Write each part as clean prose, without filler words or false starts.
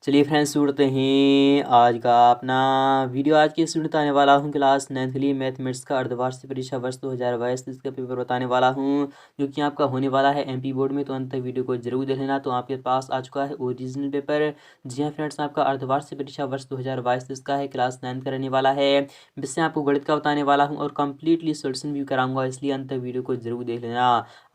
चलिए फ्रेंड्स शुरू करते हैं आज का अपना वीडियो। आज की स्टूडेंट आने वाला हूं क्लास 9th के लिए मैथमेटिक्स का अर्धवार्षिक परीक्षा वर्ष 2022 इसका पेपर बताने वाला हूं, जो कि आपका होने वाला है एमपी बोर्ड में। तो अंत तक वीडियो को जरूर देख लेना। तो आपके पास आ चुका है ओरिजिनल पेपर। जी हाँ फ्रेंड्स, आपका अर्धवार्षिक परीक्षा वर्ष 2022 इसका है, क्लास 9th का रहने वाला है। जिससे आपको गणित का बताने वाला हूँ और कम्प्लीटली सोल्यूशन भी कराऊंगा, इसलिए अंत तक वीडियो को जरूर देख लेना।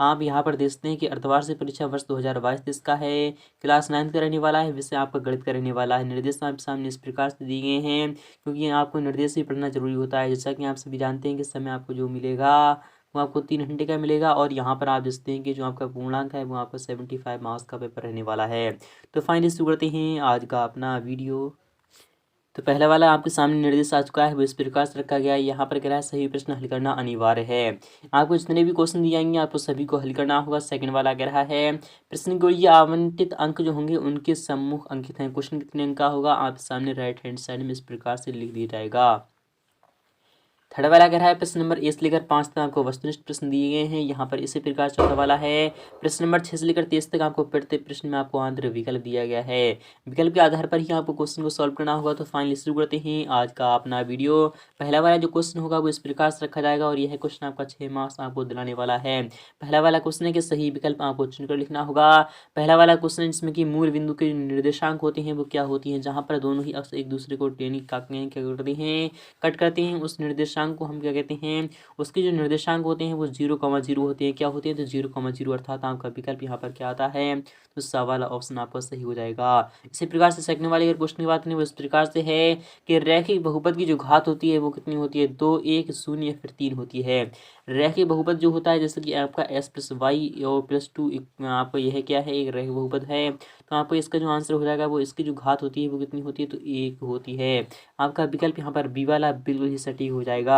आप यहाँ पर देखते हैं कि अर्धवार्षिक परीक्षा वर्ष 2022 इसका है, क्लास 9th का रहने वाला है। विषय आपका गणित का रहने वाला है। निर्देश आपके सामने इस प्रकार से दिए गए हैं, क्योंकि आपको निर्देश भी पढ़ना जरूरी होता है। जैसा कि आप सभी जानते हैं कि समय आपको जो मिलेगा वो आपको 3 घंटे का मिलेगा, और यहाँ पर आप देखते हैं कि जो आपका पूर्णांक है वो आपका 75 मार्क्स का पेपर रहने वाला है। तो फाइनली शुरू करते हैं आज का अपना वीडियो। तो पहला वाला आपके सामने निर्देश आ चुका है, वो इस प्रकार से रखा गया है। यहाँ पर कह रहा है सही प्रश्न हल करना अनिवार्य है। आपको जितने भी क्वेश्चन दिए जाएंगे आपको सभी को हल करना होगा। सेकंड वाला कह रहा है प्रश्न के लिए आवंटित अंक जो होंगे उनके सम्मुख अंकित हैं। क्वेश्चन कितने अंक का होगा आपके सामने राइट हैंड साइड में इस प्रकार से लिख दिया जाएगा। थर्ड वाला कह रहा है प्रश्न नंबर 1 से लेकर 5 तक आपको वस्तुनिष्ठ प्रश्न दिए गए हैं। यहाँ पर इसी प्रकार चौथा वाला है प्रश्न नंबर 6 से लेकर 23 तक आपको प्रत्येक प्रश्न में आपको आंतर विकल्प दिया गया है। विकल्प के आधार पर ही आपको क्वेश्चन को सॉल्व करना होगा। तो फाइनली शुरू करते हैं आज का अपना वीडियो। पहला वाला जो क्वेश्चन होगा वो इस प्रकार से रखा जाएगा, और यह क्वेश्चन आपका 6 मार्क्स आपको दिलाने वाला है। पहला वाला क्वेश्चन है कि सही विकल्प आपको चुनकर लिखना होगा। पहला वाला क्वेश्चन जिसमें कि मूल बिंदु के निर्देशांक होते हैं वो क्या होती हैं, जहाँ पर दोनों ही अक्ष एक दूसरे को क्या करते हैं, कट करते हैं। उस निर्देशांक को हम क्या कहते हैं, उसके जो निर्देशांक होते हैं वो 0,0 होते हैं। क्या होते हैं, तो 0,0, अर्थात आपका विकल्प यहाँ पर क्या आता है, तो सा वाला ऑप्शन आपका सही हो जाएगा। इसी प्रकार से सेकंड वाले अगर क्वेश्चन की बात करें वो इस प्रकार से है कि रैखिक बहुपद की जो घात होती है वो कितनी होती है, 2, 1, 0 या फिर 3 होती है। रैखिक बहुपद जो होता है जैसे कि आपका s+y और +2 आपका यह क्या है, एक रैखिक बहुपद है। तो आपको इसका जो आंसर हो जाएगा वो इसकी जो घात होती है वो कितनी होती है, तो 1 होती है। आपका विकल्प यहाँ पर बी वाला बिल्कुल ही सटीक हो जाएगा।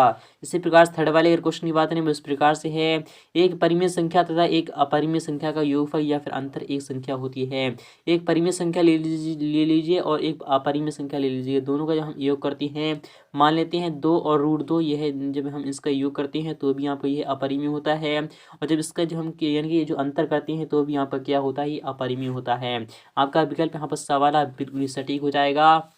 इसी प्रकार थर्ड वाले अगर क्वेश्चन की बात करें वो इस प्रकार से है, एक परिमेय संख्या तथा एक अपरिमेय संख्या का योगफल या फिर अंतर एक संख्या होती है। एक परिमेय संख्या ले लीजिए और एक अपरिमेय संख्या ले लीजिए। दोनों का जब हम योग करते हैं, मान लेते हैं 2 और √2, यह जब हम इसका योग करते हैं तो भी यहाँ पर यह अपरिमेय होता है, और जब इसका जो हम यानी कि जो अंतर करते हैं तो भी यहाँ पर क्या होता है, ये अपरिमेय होता है। आपका विकल्प यहाँ पर सवाल बिल्कुल ही सटीक हो जाएगा।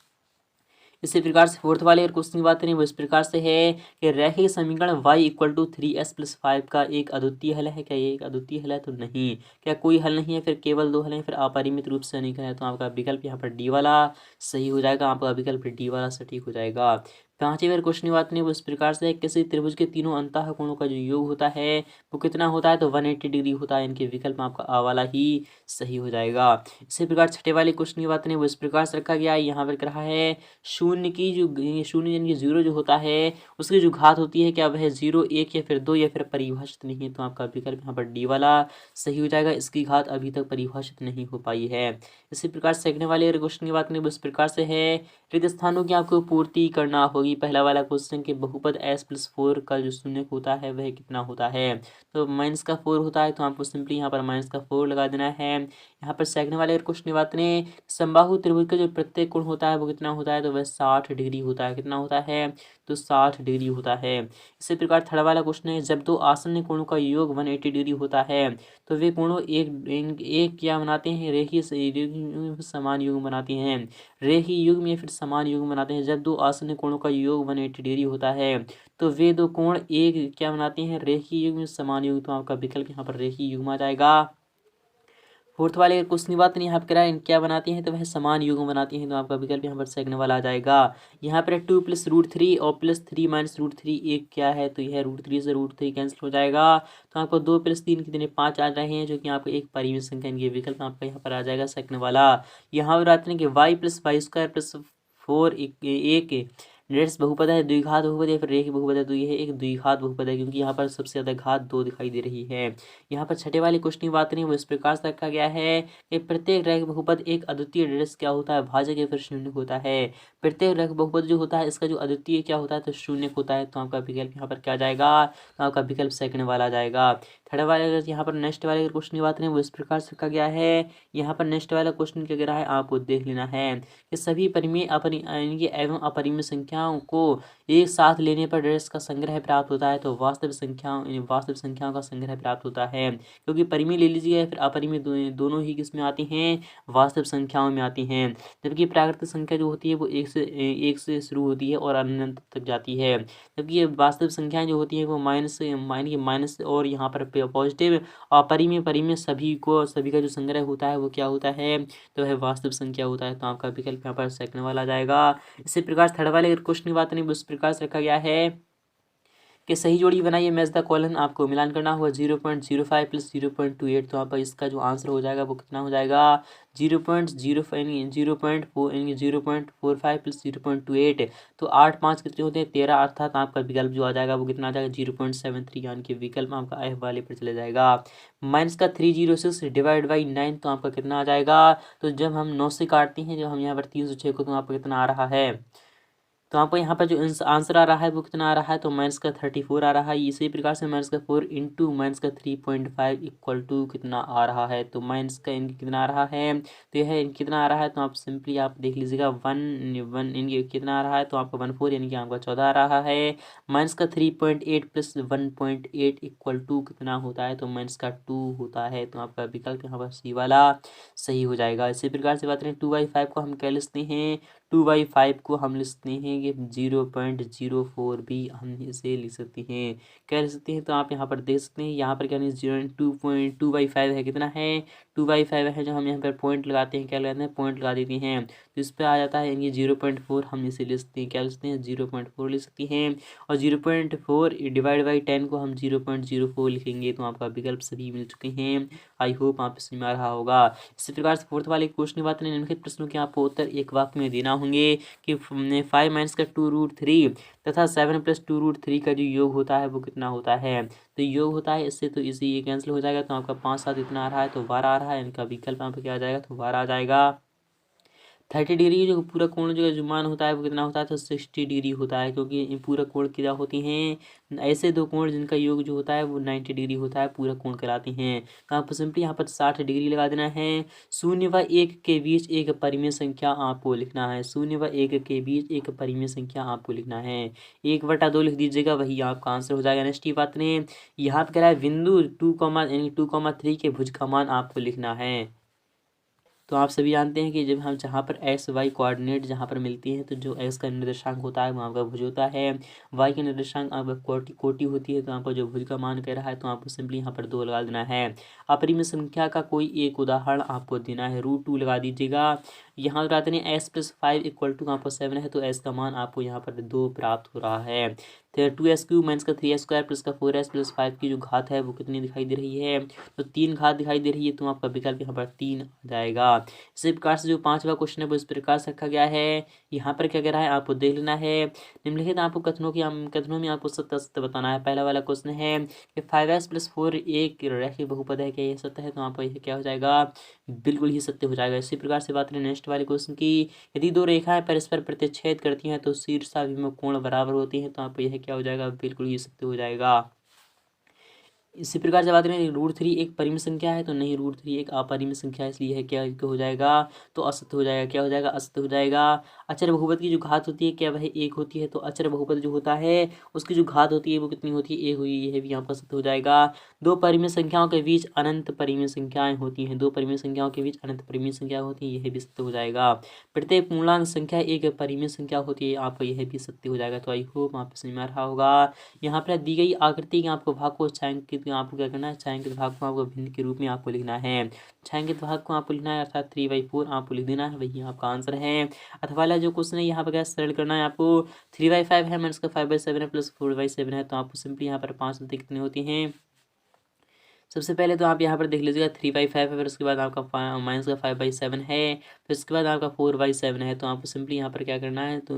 इसी प्रकार से फोर्थ वाले क्वेश्चन की बात करें वो इस प्रकार से है कि रैखिक समीकरण y = 3s+5 का एक अद्वितीय हल है। क्या ये एक अद्वितीय हल है, तो नहीं। क्या कोई हल नहीं है, फिर केवल 2 हल हैं, फिर अपरिमित रूप से अनेक है। तो आपका विकल्प यहाँ पर डी वाला सही हो जाएगा। आपका विकल्प डी वाला सटीक हो जाएगा। पांचवें अगर क्वेश्चन की बात करें वो इस प्रकार से है, किसी त्रिभुज के तीनों अंतः कोणों का जो योग होता है वो कितना होता है, तो 180 डिग्री होता है। इनके विकल्प आपका आ वाला ही सही हो जाएगा। इसी प्रकार छठे वाले क्वेश्चन की बात करें वो इस प्रकार से रखा गया है। यहाँ पर कहा है शून्य की जो शून्य यानी कि 0 जो होता है उसकी जो घात होती है क्या वह 0, 1 या फिर 2 या फिर परिभाषित नहीं है। तो आपका विकल्प यहाँ पर डी वाला सही हो जाएगा। इसकी घात अभी तक परिभाषित नहीं हो पाई है। इसी प्रकार सेकंड वाले क्वेश्चन की बात करें इस प्रकार से है, रिक्त स्थानों की आपको पूर्ति करना होगी। पहला वाला क्वेश्चन के बहुपद s+4 का जो शून्य होता है वह कितना होता है, तो -4 होता है। तो आपको सिंपली यहाँ पर -4 लगा देना है। यहाँ पर सेकंड वाले क्वेश्चन की बात करें, समबाहु त्रिभुज का जो प्रत्येक कोण होता है वो कितना होता है, तो वह 60 डिग्री होता है। कितना होता है, तो 60 डिग्री होता है। इसी प्रकार थर्ड वाला क्वेश्चन है, जब दो आसन्न कोणों का योग 180 डिग्री होता है तो वे कोणों एक क्या बनाते हैं, रेखीय समान युग्म बनाते हैं। रेखीय युग्म या फिर समान युग्म बनाते हैं। जब दो आसन्न कोणों का योग 180 डिग्री होता है तो वे दो कोण एक क्या बनाते हैं, रेखीय युग्म समान युग्म। तो आपका विकल्प यहाँ पर रेखीय युग्म आ जाएगा। फोर्थ वाले क्वेश्चन की बात नहीं, यहाँ पर कह रहा है क्या बनाती हैं, तो वह समान युग्म बनाती हैं। तो आपका विकल्प यहाँ पर सेकंड वाला आ जाएगा। यहाँ पर 2 + √3 और +3 - √3 एक क्या है, तो यह √3 से √3 कैंसिल हो जाएगा। तो आपको 2 + 3 कितने 5 आ रहे हैं, जो कि आपको एक परिमेय संख्या। इनके विकल्प आपका यहाँ पर आ जाएगा सेकंड वाला। यहाँ पर आते हैं कि y + y² + 4 एक निर्देश बहुपद है, द्विघात बहुपद या फिर रेखीय बहुपद है, तो यह एक द्विघात बहुपद है, क्योंकि यहाँ पर सबसे ज्यादा घात 2 दिखाई दे रही है। यहाँ पर छठे वाले क्वेश्चन की बात करें वो इस प्रकार से रखा गया है कि प्रत्येक रैखिक बहुपद एक अद्वितीय निर्देश क्या होता है, भाजक या फिर शून्य होता है। प्रत्येक रैखिक बहुपद जो होता है इसका जो अद्वितीय क्या होता है, तो शून्य होता है। तो आपका विकल्प यहाँ पर क्या जाएगा, तो आपका विकल्प सेकंड वाला जाएगा। थर्ड वाले अगर यहाँ पर नेक्स्ट वाले क्वेश्चन की बात करें वो इस प्रकार से रखा गया है। यहाँ पर नेक्स्ट वाला क्वेश्चन क्या कह रहा है आपको देख लेना है कि सभी परिमेय एवं अपरिमेय संख्याओं को एक साथ लेने पर रेस का संग्रह प्राप्त होता है तो वास्तविक संख्याओं का संग्रह प्राप्त होता है। क्योंकि परिमेय ले लीजिएगा या फिर अपरिमेय दोनों ही किस में आती हैं, वास्तविक संख्याओं में आती हैं। जबकि प्राकृतिक संख्या जो होती है वो एक से शुरू होती है और अनंत तक जाती है। जबकि ये वास्तविक संख्याएं जो होती हैं वो माइनस और यहाँ पर पॉजिटिव अपरिमेय परिमेय सभी का जो संग्रह होता है वो क्या होता है, तो वह वास्तविक संख्या होता है। तो आपका विकल्प यहाँ पर सेकंड वाला आ जाएगा। इसी प्रकार थर्ड वाले अगर क्वेश्चन की बात नहीं उस प्रकार से रखा गया है कि सही जोड़ी बनाइए मैच द कॉलन। आपको मिलान करना हुआ 0.05 प्लस 0.28। तो आपका इसका जो आंसर हो जाएगा वो कितना हो जाएगा 0.45 प्लस 0.28। तो 8 5 कितने होते हैं 13, अर्थात आपका विकल्प जो आ जाएगा वो कितना आ जाएगा 0.73, यानी कि विकल्प आपका एफ वाले पर चले जाएगा। माइनस का 306 डिवाइड बाई 9 तो आपका कितना आ जाएगा। तो जब हम 9 से काटते हैं जब हम यहाँ पर 306 को, तो आपका कितना आ रहा है, तो आपको यहाँ पर जो आंसर आ रहा है वो कितना आ रहा है, तो माइनस का 34 आ रहा है। इसी प्रकार से माइनस का 4 इंटू माइनस का 3.5 इक्वल टू कितना आ रहा है, तो माइनस का इनकी कितना आ रहा है, तो यह इनकी कितना आ रहा है, तो आप सिंपली आप देख लीजिएगा 1 इनकी कितना आ रहा है, तो आपका 14 यानी कि आपका 14 आ रहा है। माइनस का 3.8 प्लस 1.8 इक्वल टू कितना होता है, तो माइनस का 2 होता है। तो आपका विकल्प यहाँ पर सी वाला सही हो जाएगा। इसी प्रकार से बात करें 2/5 को हम क्या लिखते हैं, 2/5 को हम लिखते हैं कि 0.04 भी हम इसे लिख सकते हैं, क्या लिख सकते हैं, तो आप यहाँ पर देख सकते हैं यहाँ पर क्या नहीं 2.2/5 है, कितना है 2/5 है। जो हम यहाँ पर पॉइंट लगाते हैं क्या लगाते हैं, पॉइंट लगा देते हैं, तो इस पर आ जाता है ये 0.4, हम इसे लिख सकते हैं, क्या लिख सकते हैं 0.4 लिख सकते हैं। और 0.4 डिवाइड बाई 10 को हम 0.04 लिखेंगे। तो आपका विकल्प सभी मिल चुके हैं। आई होप आप समझ में आ रहा होगा। इसी प्रकार से फोर्थ वाले क्वेश्चन की बात करें निम्नलिखित प्रश्नों के आपको उत्तर एक वाक्य में देना होंगे कि 5 माइनस का 2√3 तथा 7 प्लस 2√3 का जो योग होता है वो कितना होता है, तो योग होता है इससे, तो इसी ये कैंसिल हो जाएगा। तो आपका 5 7 इतना आ रहा है, तो 12 आ रहा है, इनका विकल्प यहाँ पे क्या आ जाएगा, तो 12 आ जाएगा। 30 डिग्री जो पूरा कोण जो मान होता है वो कितना होता है, तो 60 डिग्री होता है, क्योंकि पूरा कोण क्या होती हैं ऐसे दो कोण जिनका योग जो होता है वो 90 डिग्री होता है, पूरा कोण कहलाते हैं। तो आपको सिंपली यहाँ पर 60 डिग्री लगा देना है। 0 व 1 के बीच एक परिमेय संख्या आपको लिखना है, 0 व 1 के बीच एक परिमेय संख्या आपको लिखना है, 1/2 लिख दीजिएगा, वही आपका आंसर हो जाएगा। नेक्स्ट बात करें यहाँ पर कह रहा है बिंदु 2,3 के भुज का मान आपको लिखना है। तो आप सभी जानते हैं कि जब हम जहाँ पर एक्स वाई कोऑर्डिनेट जहाँ पर मिलती हैं तो जो एक्स का निर्देशांक होता है वो आपका भुज होता है, वाई का निर्देशांक आपका कोटि होती है। तो आपको जो भुज का मान कह रहा है तो आपको सिंपली यहाँ पर 2 लगा देना है। अपरिमेय संख्या का कोई एक उदाहरण आपको देना है, √2 लगा दीजिएगा। यहाँ लगाते हैं एस प्लस 5 इक्वल टू आपको 7 है, तो एस का मान आपको यहाँ पर 2 प्राप्त हो रहा है। तो 2s³ माइनस का 3s² प्लस का 4s प्लस 5 की जो घात है वो कितनी दिखाई दे रही है, तो 3 घात दिखाई दे रही है। तो आपका विकल्प यहाँ पर 3 आ जाएगा। इसी प्रकार से जो 5वां क्वेश्चन है वो इस प्रकार से रखा गया है। यहाँ पर क्या कह रहा है आपको देख लेना है। निम्नलिखित आपको कथनों में आपको सत्य असत्य बताना है। पहला वाला क्वेश्चन है कि 5s प्लस 4 एक रैखिक बहुपद है, क्या ये सत्य है, तो आपका यह क्या हो जाएगा, बिल्कुल ही सत्य हो जाएगा। इसी प्रकार से बात करें नेक्स्ट वाले क्वेश्चन की, यदि दो रेखाएं परस्पर प्रतिच्छेद करती हैं तो शीर्षाभिमुख कोण बराबर होती हैं, तो आपको यह क्या हो जाएगा, बिल्कुल ही सत्य हो जाएगा। इसी प्रकार से बात करें √3 एक परिमेय संख्या है, तो नहीं √3 एक अपरिमेय संख्या है, इसलिए है क्या हो जाएगा, तो असत्य हो जाएगा, क्या हो जाएगा, असत्य हो जाएगा। अचर बहुपद की जो घात होती है क्या वह 1 होती है, तो अचर बहुपद जो होता है उसकी जो घात होती है वो कितनी होती है, 1 हुई, यह भी यहाँ पर सत्य हो जाएगा। दो परिमेय संख्याओं के बीच अनंत परिमेय संख्याएं होती हैं, दो परिमेय संख्याओं के बीच अनंत परिमेय संख्या होती है, यह भी सत्य हो जाएगा। प्रत्येक पूर्णांक संख्या एक परिमेय संख्या होती है, आपका यह भी सत्य हो जाएगा। तो आई होप आप समझ में आ रहा होगा। यहाँ पर दी गई आकृति के आपको भाग को छायांकित आपको क्या करना है, छायांकित भाग को आपको भिन्न के रूप में आपको लिखना है। छायांकित भाग को आपको लिखना है अर्थात 3/4 आपको लिख देना है, वही आपका आंसर है। अथवा वाला जो क्वेश्चन है यहाँ पर क्या सरल करना है आपको, 3/5 है माइनस का 5/7 है प्लस 4/7 है, तो आपको सिंपली यहाँ पर 5 कितने होती हैं। सबसे पहले तो आप यहाँ पर देख लीजिएगा 3/5 है, फिर उसके बाद आपका माइनस का 5/7 है, फिर उसके बाद आपका 4/7 है, तो आपको सिंपली यहाँ पर क्या करना है, तो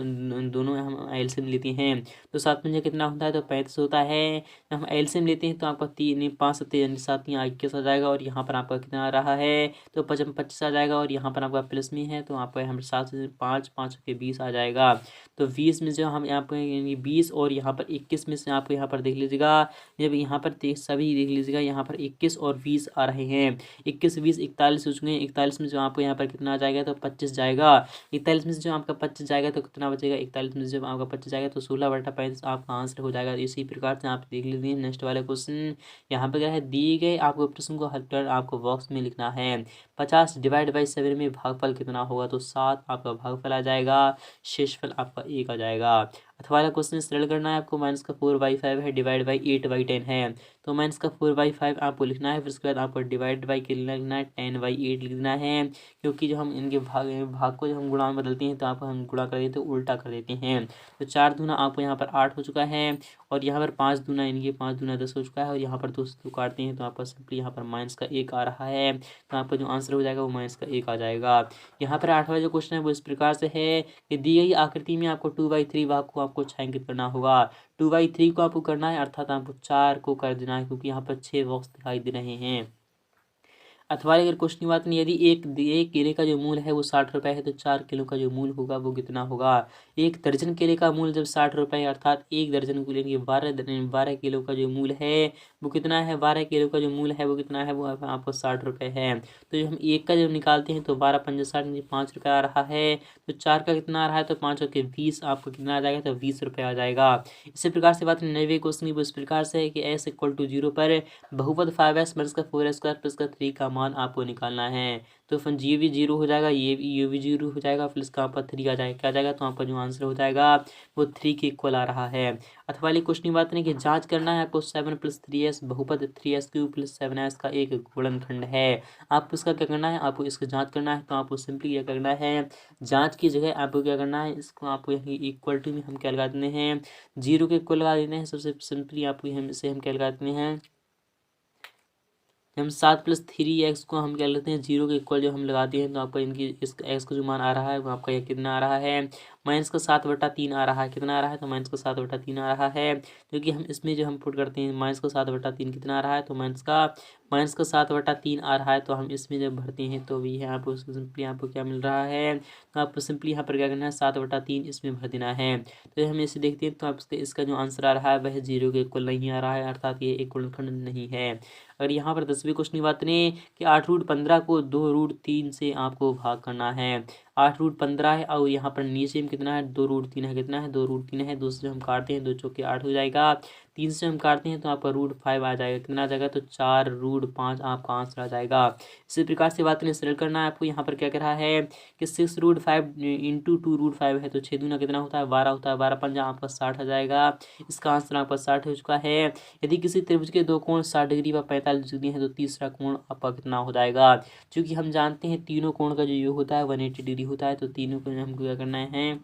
दोनों हम एलसीएम लेते हैं तो 7×5 कितना होता है, तो 35 होता है। जब हम एलसीएम लेते हैं तो आपका 5 यानी 7 यहाँ 21 आ जाएगा, और यहाँ पर आपका कितना आ रहा है, तो 25 आ जाएगा, और यहाँ पर आपका प्लस में है तो आपका यहाँ पर 7 से 5 के 20 आ जाएगा। तो 20 में से हम यहाँ पर 20 और यहाँ पर 21 में से आपको यहाँ पर देख लीजिएगा, जब यहाँ पर सभी देख लीजिएगा, यहाँ पर 21 और 20 आ रहे हैं, 21 20 41 हो चुके हैं। 41 में जो आपको यहाँ पर कितना आ जाएगा, तो 25 जाएगा। 41 में से जो आपका 25 जाएगा तो कितना बचेगा, 41 में से जब आपका 25 जाएगा तो 16/35 आपका आंसर हो जाएगा। इसी प्रकार से आप देख लीजिए नेक्स्ट वाले क्वेश्चन। यहाँ पर क्या है, दिए गए आपको प्रश्न को हल कर आपको बॉक्स में लिखना है। 50/7 में भागफल कितना होगा, तो 7 आपका भागफल आ जाएगा, शेषफल आपका 1 आ जाएगा। अथवा वाला क्वेश्चन सरल करना है आपको, -4/5 है, /8/10 है, तो -4/5 आपको लिखना है। फिर उसके बाद आपको डिवाइड बाई के लिखना है, 10/8 लिखना है, क्योंकि जो हम इनके भाग को जब हम गुणा में बदलते हैं तो आपको हम गुणा कर देते हैं, उल्टा कर देते हैं। तो 4 दूना आपको यहाँ पर 8 हो चुका है, और यहाँ पर 5 दूना इनके 5 दूना 10 हो चुका है, और यहाँ पर 2 से 2 काटते हैं तो आपका सिंपली यहाँ पर -1 आ रहा है, तो आपका जो आंसर हो जाएगा वो -1 आ जाएगा। यहाँ पर 8वां जो क्वेश्चन है वो इस प्रकार से है कि दी गई आकृति में आपको 2/3 भाग को आपको छायांकित करना होगा। 2/3 को आपको करना है, अर्थात आपको 4 को कर देना है, क्योंकि यहाँ पर 6 बॉक्स दिखाई दे रहे हैं। अथवा अगर क्वेश्चन की बात नहीं, यदि एक केले का जो मूल है वो 60 रुपये है, तो 4 किलो का जो मूल होगा वो कितना होगा। एक दर्जन केले का मूल जब 60 रुपये है, अर्थात एक दर्जन को लेंगे 12 किलो का जो मूल है वो कितना है, 12 किलो का जो मूल है वो कितना है, वो आपको 60 रुपये है। तो जो हम एक का जब निकालते हैं तो 12×5 = 60, 5 रुपये आ रहा है। तो 4 का कितना आ रहा है, तो 5 के 20 आपको कितना आ जाएगा, तो 20 रुपये आ जाएगा। इसी प्रकार से बात 9वें क्वेश्चन की वो इस प्रकार से है कि s = 0 पर बहुपद 5s - 4s² + 3 का मान आपको निकालना है। तो फिर ये भी 0 हो जाएगा, ये भी 0 हो जाएगा, फिर इसका आपका 3 आ जाएगा, क्या आ जाएगा, तो आपका जो आंसर हो जाएगा वो 3 के इक्वल आ रहा है। अथवा वाली क्वेश्चन की बात नहीं कि जांच करना है आपको 7 + 3s बहुपद 3s³ + 7s का एक गुणनखंड है। आपको इसका क्या करना है, आपको इसका जांच करना है, तो आपको सिंपली क्या करना है, जांच की जगह आपको क्या करना है, इसको आपको यहीं इक्वल टू में हम क्या लगा देते हैं, 0 के इक्वल लगा देते हैं। सबसे सिंपली आपको हम इसे हम क्या लगा देते हैं, हम 7 + 3x को हम क्या लेते हैं, 0 के इक्वल जब हम लगाते हैं तो आपका इनकी इस x का जो मान आ रहा है वो आपका ये कितना आ रहा है, -7/3 आ रहा है। कितना आ रहा है, तो -7/3 आ रहा है, क्योंकि हम इसमें जो हम पुट करते हैं -7/3 कितना आ रहा है, तो -7/3 आ रहा है। तो हम इसमें जब भरते हैं तो भी यहाँ पर सिंपली आपको क्या मिल रहा है, तो आपको सिंपली यहाँ पर क्या करना है, 7/3 इसमें भर देना है। तो हम इसे देखते हैं तो आप इसका जो आंसर आ रहा है वह 0 के इक्वल नहीं आ रहा है, अर्थात ये एक गुणनखंड नहीं है। अगर यहाँ पर 10वें क्वेश्चन की बात करें कि 8√15 को 2√3 से आपको भाग करना है। 8√15 है, और यहाँ पर नीचे में कितना है, 2√3 है, कितना है, 2√3 है। 2 से हम काटते हैं, 2 चौके 8 हो जाएगा। 3 से हम काटते हैं तो आपका √5 आ जाएगा, कितना आ जाएगा, तो 4√5 आपका आंसर आ जाएगा। इसी प्रकार से बात करें सरल करना है आपको, यहाँ पर क्या कह रहा है कि 6√5 × 2√5 है, तो 6 दूना कितना होता है, 12 होता है, 12×5 आपका 60 आ जाएगा। इसका आंसर आपका 60 हो चुका है। यदि किसी त्रिभुज के दो कोण 60 डिग्री व 45 डिग्री है, तो तीसरा कोण आपका कितना हो जाएगा। क्योंकि हम जानते हैं तीनों कोण का जो योग होता है 180 डिग्री होता है, तो तीनों को हमको क्या करना है,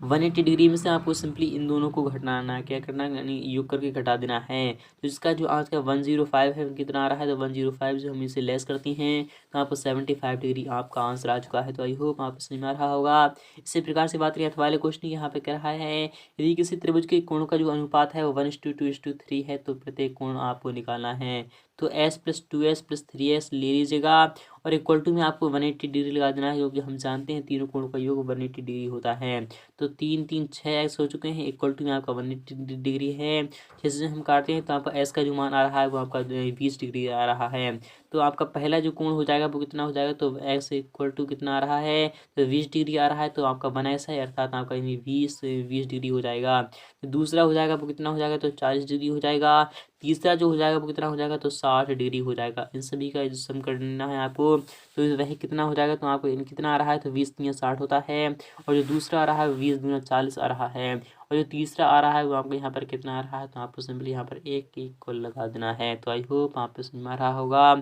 180 डिग्री में से आपको सिंपली इन दोनों को घटाना है, क्या करना है, यानी योग करके घटा देना है। तो इसका जो आज का 105 है कितना आ रहा है, तो 105 जो हम इसे लेस करती हैं तो आपको 75 डिग्री आपका आंसर आ चुका है। तो आई होप आपको समझ में आ रहा होगा। इसी प्रकार से बात करें अथवा वाले क्वेश्चन यहाँ पे कह रहा है, यदि किसी त्रिभुज के कोण का जो अनुपात है वो 1:2:3 है, तो प्रत्येक कोण आपको निकालना है। तो s + 2s + 3s ले लीजिएगा, और इक्वल टू में आपको 180 डिग्री लगा देना है, क्योंकि हम जानते हैं तीनों कोणों का योग 180 डिग्री होता है। तो 3 3 6x हो चुके हैं, इक्वल टू में आपका 180 डिग्री है। जैसे हम काटते हैं तो आपका s का जो मान आ रहा है वो आपका 20 डिग्री आ रहा है। तो आपका पहला जो कोण हो जाएगा वो कितना हो जाएगा, तो x = कितना आ रहा है, तो 20 डिग्री आ रहा है, तो आपका 1s है, अर्थात आपका 20 डिग्री हो जाएगा। तो दूसरा हो जाएगा वो कितना हो जाएगा, तो 40 डिग्री हो जाएगा। तीसरा जो हो जाएगा वो कितना हो जाएगा, तो 60 डिग्री हो जाएगा। इन सभी का सम करना है आपको, तो वही कितना हो जाएगा, तो आपको कितना आ रहा है, तो 20 × 60 होता है, और जो दूसरा आ रहा है 20 × 40 आ रहा है, और जो तीसरा आ रहा है वो आपको यहाँ पर कितना आ रहा है, तो आपको सिंपली यहाँ पर 1 के इक्वल लगा देना है। तो आई होप आप समझ में आ रहा होगा।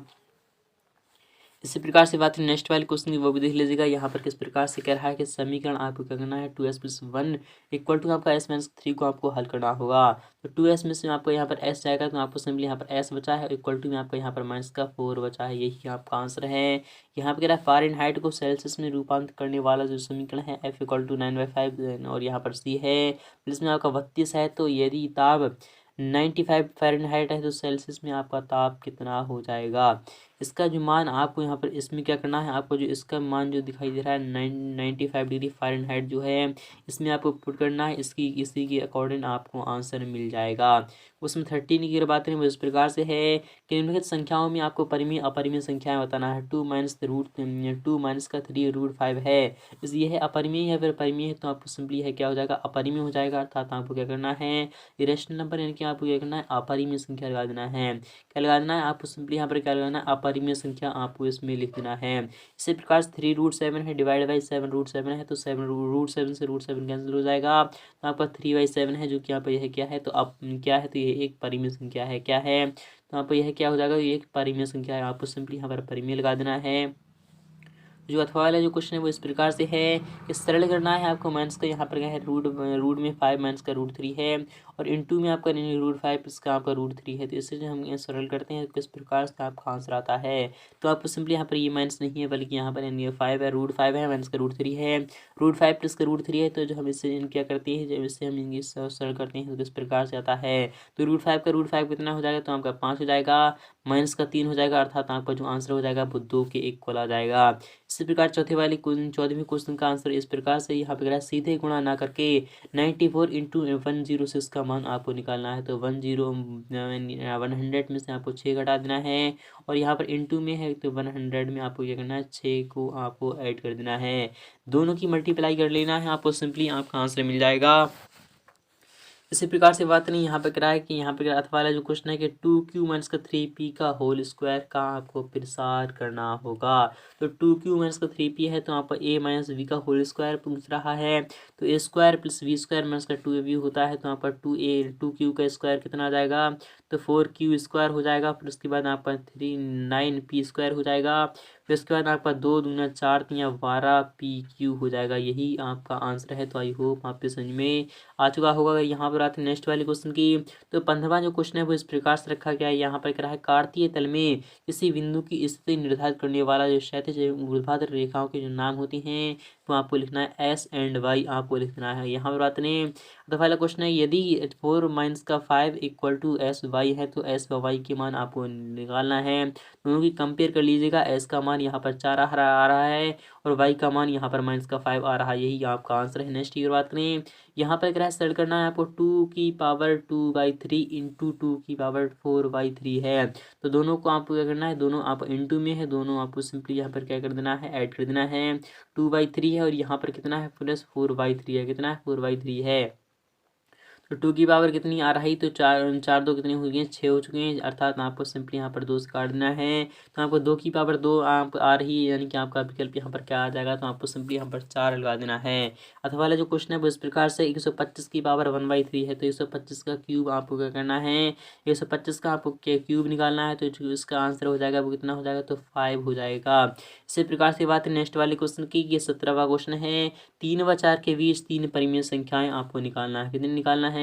इसी प्रकार से बात करें नेक्स्ट वाले क्वेश्चन की, वो भी देख लीजिएगा। यहाँ पर किस प्रकार से कह रहा है कि समीकरण आपको क्या करना है, 2s+1 इक्वल टू आपका s-3 को आपको हल करना होगा। तो 2s में से आपको यहाँ पर s जाएगा, तो आपको सिंपली यहाँ पर s बचा है, इक्वल टू में आपको यहाँ पर -4 बचा है, यही आपका आंसर है। यहाँ पर कह रहा है फ़ारेनहाइट को सेल्सियस में रूपांतरित करने वाला जो समीकरण है f = 9/5, और यहाँ पर c है, जिसमें आपका 32 है। तो यदि ताप 95 फ़ारेनहाइट है तो सेल्सियस में आपका ताप कितना हो जाएगा। इसका जो मान आपको यहाँ पर इसमें क्या करना है, आपको जो इसका मान जो दिखाई दे रहा है 95 डिग्री फ़ारेनहाइट जो है, इसमें आपको पुट करना है, इसी के अकॉर्डिंग आपको आंसर मिल जाएगा। उसमें 13 की अगर बात करें वो इस प्रकार से है कि निम्नलिखित संख्याओं में आपको परिमेय अपरिमेय संख्याएं बताना है। 2 - 3√5 है, इस ये है अपरिमेय है, फिर परिमेय है तो आपको सिंपली है क्या हो जाएगा, अपरिमेय हो जाएगा। अर्थात आपको क्या करना है, इरेशनल नंबर यानी कि आपको क्या करना है, अपरिमेय संख्या लगा देना है। क्या लगा देना है आपको, सिंपली यहाँ पर क्या लगाना है, अपरिमेय संख्या आपको इसमें लिख देना है। इसी प्रकार से 3√7 है, डिवाइड बाई 7√7 है, तो 7√7 से √7 कैंसिल हो जाएगा, तो आपका 3/7 है, जो कि यहाँ पर यह क्या है, तो अब क्या है, तो ये एक परिमेय संख्या है। क्या है, तो यहाँ पर यह क्या हो जाएगा, ये एक परिमेय संख्या है, आपको सिंपली यहाँ पर परिमेय लगा देना है। जो अथवा वाला जो क्वेश्चन है वो इस प्रकार से है कि सरल करना है आपको। माइनस का यहाँ पर क्या है, रूट में 5 माइनस का √3 है, और इनटू में आपका √5 इसका आपका √3 है। तो इससे जो हम ये सरल करते हैं किस प्रकार से आपका आंसर आता है, तो आपको सिंपली यहाँ पर ये माइनस नहीं है, बल्कि यहाँ पर 5 है, √5 है, माइनस का √3 है, √5 प्लस का √3 है। तो जो हम इससे क्या करते हैं, जब इससे हम इनकी सरल करते हैं तो किस प्रकार से आता है, तो √5 का √5 कितना हो जाएगा, तो आपका 5 हो जाएगा, माइनस का 3 हो जाएगा, अर्थात आपका जो आंसर हो जाएगा वो 2 के इक्वल आ जाएगा। इसी प्रकार चौदहवीं क्वेश्चन का आंसर इस प्रकार से यहाँ पे सीधे गुणा ना करके 94 इंटू 106 का मान आपको निकालना है। तो 100 में से आपको 6 घटा देना है, और यहाँ पर इंटू में है तो 100 में आपको क्या करना है, 6 को आपको ऐड कर देना है, दोनों की मल्टीप्लाई कर लेना है, आपको सिंपली आपका आंसर मिल जाएगा। इसी प्रकार से बात नहीं यहाँ पे करा है कि यहाँ पे अथवा वाला जो क्वेश्चन है कि 2q - 3p का होल स्क्वायर का आपको प्रसार करना होगा। तो 2q - 3p है, तो आपको a - v का होल स्क्वायर पूछ रहा है, तो a square plus v square minus का 2ab होता है, तो आपका 2q का स्क्वायर कितना आ जाएगा, तो 4q स्क्वायर हो जाएगा, फिर उसके बाद आपका 9p स्क्वायर हो जाएगा, फिर उसके बाद आपका 2 दूना 4 3 12pq हो जाएगा, यही आपका आंसर है। तो आई होप आपके समझ में आ चुका होगा। यहाँ पर आते हैं नेक्स्ट वाले क्वेश्चन की। तो 15वां जो क्वेश्चन है वो इस प्रकार से रखा गया है, यहाँ पर कह रहा है कार्तीय तल में किसी बिंदु की स्थिति निर्धारित करने वाला जो क्षैतिज एवं ऊर्ध्वाधर रेखाओं के जो नाम होती हैं वो आपको लिखना है S एंड Y, आपको लिखना है। यहाँ पर बात ने तो पहला क्वेश्चन है, यदि 4 - 5 = SY है तो S व Y के मान आपको निकालना है। दोनों की कंपेयर कर लीजिएगा, S का मान यहाँ पर 4 आ रहा है, और Y का मान यहाँ पर -5 आ रहा है, यही आपका आंसर है। नेक्स्ट की बात करें, यहाँ पर क्या सरल करना है आपको, 2⁴ इंटू 2⁴ है, तो दोनों को आपको क्या करना है, दोनों आप इंटू में है, दोनों आपको सिंपली यहाँ पर क्या कर देना है, ऐड कर देना है। 2/3 है, और यहाँ पर कितना है, प्लस 4/3 है, कितना है, 4/3 है। तो 2 की पावर कितनी आ रही, तो 4 2 कितनी हो गई, 6 हो चुके हैं, अर्थात आपको सिंपली यहाँ पर 2 से काट देना है। तो आपको 2 की पावर 2 आप आ रही है, यानी कि आपका विकल्प यहाँ पर क्या आ जाएगा, तो आपको सिंपली यहाँ पर 4 लगा देना है। अथवा वाला जो क्वेश्चन है वो इस प्रकार से 125 की पावर 1/3 है, तो 125 का क्यूब आपको क्या करना है, 125 का आपको क्यूब निकालना है, तो जो इसका आंसर हो जाएगा वो कितना हो जाएगा, तो 5 हो जाएगा। इसी प्रकार से बात है नेक्स्ट वाले क्वेश्चन की, ये 17वां क्वेश्चन है, 3 व 4 के बीच 3 परिमेय संख्याएं आपको निकालना है। कितनी निकालना है,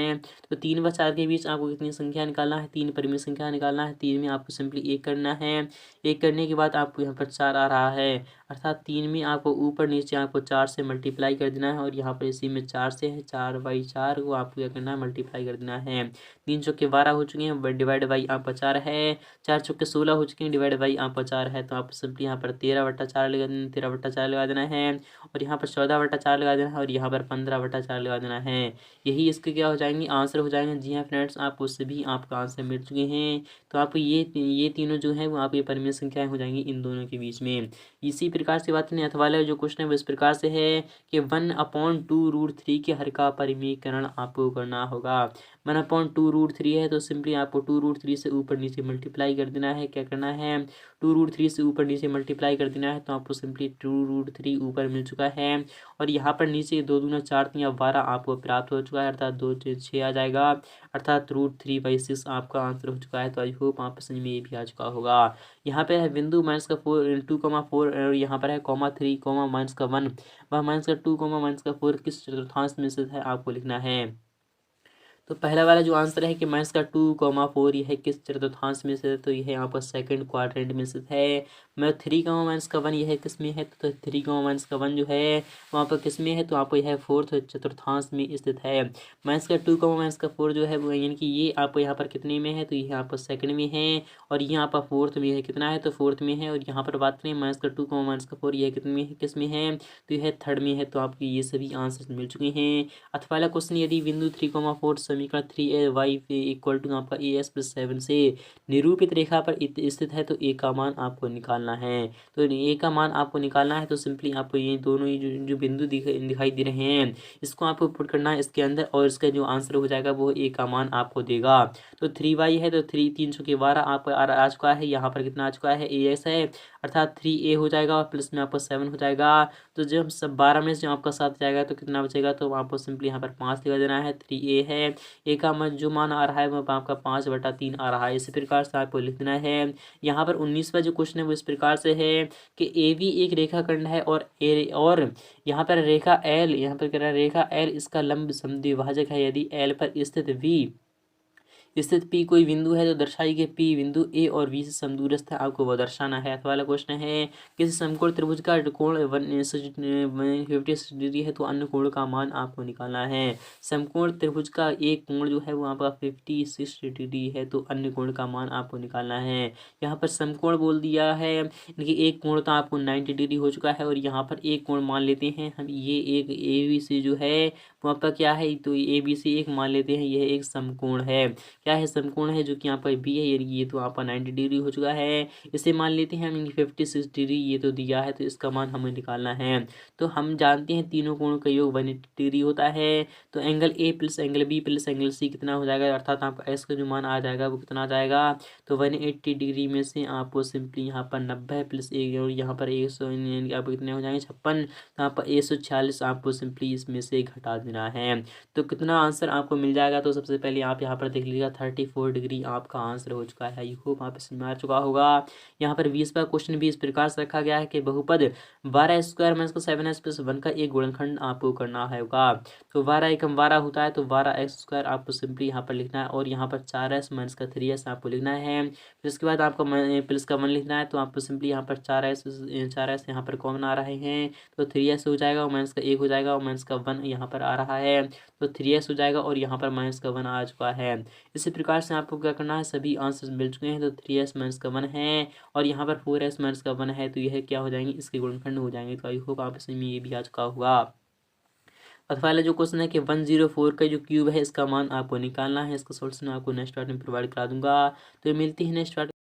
तो 3 व 4 के बीच आपको कितनी संख्या निकालना है, 3 परिमेय संख्या निकालना है। 3 में आपको सिंपली 1 करना है, 1 करने के बाद आपको यहाँ पर 4 आ रहा है, अर्थात 3 में आपको ऊपर नीचे आपको 4 से मल्टीप्लाई कर देना है, और यहाँ पर इसी में 4 से है, 4/4 को आपको क्या करना है, मल्टीप्लाई कर देना है। 3 चौके 12 हो चुके हैं, डिवाइड बाई आपका 4 है, 4 चौके 16 हो चुके हैं, डिवाइड बाई आपका 4 है, तो आप सिंपली यहाँ पर 13/4 लगा देना, 13/4 लगा देना है, और यहाँ पर 14/4 लगा देना है, और यहाँ पर 15/4 लगा देना है। यही इसके क्या हो जाएंगे, आंसर हो जाएंगे। जी हाँ फ्रेंड्स, आपको सभी आपका आंसर मिल चुके हैं। तो आपको ये तीनों जो है वो आपकी परिमेय संख्याएं हो जाएंगी इन दोनों के बीच में। इसी प्रकार से बात करें अथवा वाला जो क्वेश्चन है वो इस प्रकार से है कि 1/2 √3 के हर का परिमेयकरण आपको करना होगा। 1/2√3 है तो सिंपली आपको 2√3 से ऊपर नीचे मल्टीप्लाई कर देना है। क्या करना है, 2√3 से ऊपर नीचे मल्टीप्लाई कर देना है तो आपको सिंपली 2√3 ऊपर मिल चुका है। और यहाँ पर नीचे 2 दूना 4 3 12 आपको प्राप्त हो चुका है, अर्थात 2 6 आ जाएगा, अर्थात √3/6 आपका आंसर हो चुका है। तो आई होप आप समझ में ये भी आ चुका होगा। यहाँ पे है बिंदु -2,4 और यहाँ पर है (3, -1), वह -2, -4 किस चतुर्थांश में स्थित है आपको लिखना है। तो पहला वाला जो आंसर है कि -2, 4 यह किस चतुर्थांश में स्थित है, तो यह यहाँ पर सेकंड क्वाड्रेंट में स्थित है। 3, यह किस में है, तो 3, जो है वहाँ पर किस में है, तो आपको यह फोर्थ चतुर्थांश में स्थित है। -2, 4 जो है वो यानी कि ये आपको यहाँ पर कितने में है, तो ये यहाँ पर सेकंड में है और ये यहाँ पर फोर्थ में है, कितना है, तो फोर्थ में है। और यहाँ पर बात करें -2, 4 यह कितने में है, किस में है, तो यह थर्ड में है। तो आपको ये सभी आंसर मिल चुके हैं। अथवा वाला क्वेश्चन, यदि बिंदु 3, 4 समीकरण 3ay इक्वल टू आपका as+7 से निरूपित रेखा पर स्थित है तो a का मान आपको निकालना है। तो a का मान आपको निकालना है तो सिंपली आपको ये दोनों ही जो बिंदु दिखाई दे रहे हैं इसको आपको पुट करना है इसके अंदर और इसका जो आंसर हो जाएगा वो a का मान आपको देगा। तो 3y है तो 3×12 आपको आ चुका है, यहाँ पर कितना आ चुका है, as है, अर्थात 3a हो जाएगा और प्लस में आपको 7 हो जाएगा। तो जब सब 12 में से आपका 7 जाएगा तो कितना बचेगा, तो आपको सिंपली यहाँ पर 5 लगा देना है। 3a है, a का जो मान आ रहा है वो आपका 5/3 आ रहा है। इसी प्रकार से आपको लिख देना है। यहाँ पर 19वां जो क्वेश्चन है वो इस प्रकार से है कि AB एक रेखाखंड है और यहाँ पर रेखा L, यहाँ पर कह रहा है रेखा L इसका लंब समद्विभाजक है। यदि L पर स्थित P कोई बिंदु है तो दर्शाई कि P बिंदु A और B से समदूरस्थ है, आपको वो दर्शाना है। अथवा वाला क्वेश्चन है किसी समकोण त्रिभुज का कोण 56 डिग्री है तो अन्य कोण का मान आपको निकालना है। समकोण त्रिभुज का एक कोण जो है वो आपका 56 डिग्री है तो अन्य कोण का मान आपको निकालना है। यहाँ पर समकोण बोल दिया है, इनकी एक कोण तो आपको 90 डिग्री हो चुका है और यहाँ पर एक कोण मान लेते हैं हम, ये एक ABC जो है वो आपका क्या है, तो ABC एक मान लेते हैं, यह एक समकोण है। क्या है, समकोण है जो कि यहाँ पर बी है, यानी ये तो आपका 90 डिग्री हो चुका है। इसे मान लेते हैं हम 56 डिग्री, ये तो दिया है तो इसका मान हमें निकालना है। तो हम जानते हैं तीनों कोणों का योग 180 डिग्री होता है। तो angle A plus angle B plus angle C कितना हो जाएगा, अर्थात आपका एस का जो मान आ जाएगा वो कितना आ जाएगा, तो 180 डिग्री में से आपको सिंपली यहाँ पर 90 प्लस 1 और यहाँ पर 100 आपको कितने हो जाएंगे 56, तो आपका 146 आपको सिंपली इसमें से घटा देना है। तो कितना आंसर आपको मिल जाएगा, तो सबसे पहले आप यहाँ पर देख लीजिएगा 34 डिग्री आपका आंसर हो चुका है। आई होप आप समझ में आ चुका होगा। यहाँ पर 20वां क्वेश्चन भी इस प्रकार से रखा गया है कि बहुपद 12² - 7s+1 का एक गुणनखंड आपको करना होगा। तो 12 एकम 12 होता है तो 12x² आपको सिंपली यहाँ पर लिखना है और यहाँ पर 4s - 3s आपको लिखना है। फिर इसके बाद आपको प्लस का 1 लिखना है तो आपको सिंपली यहाँ पर 4s यहाँ पर कॉमन आ रहे हैं तो 3s हो जाएगा और माइनस का 1 हो जाएगा और माइनस का 1 यहाँ पर आ रहा है तो 3s हो जाएगा और यहाँ पर माइनस का 1 आ चुका है। इसी प्रकार से आपको क्या करना है, सभी आंसर मिल चुके हैं तो 3s - 1 है और यहाँ पर 4s - 1 है तो यह क्या हो जाएंगे, इसके गुणनखंड हो जाएंगे। तो आई होप आप इसमें ये भी आ चुका होगा। अथवा वाला जो क्वेश्चन है कि 104 का जो क्यूब है इसका मान आपको निकालना है। इसका सॉल्यूशन आपको नेक्स्ट पार्ट में प्रोवाइड करा दूंगा। तो मिलती है नेक्स्ट पार्ट।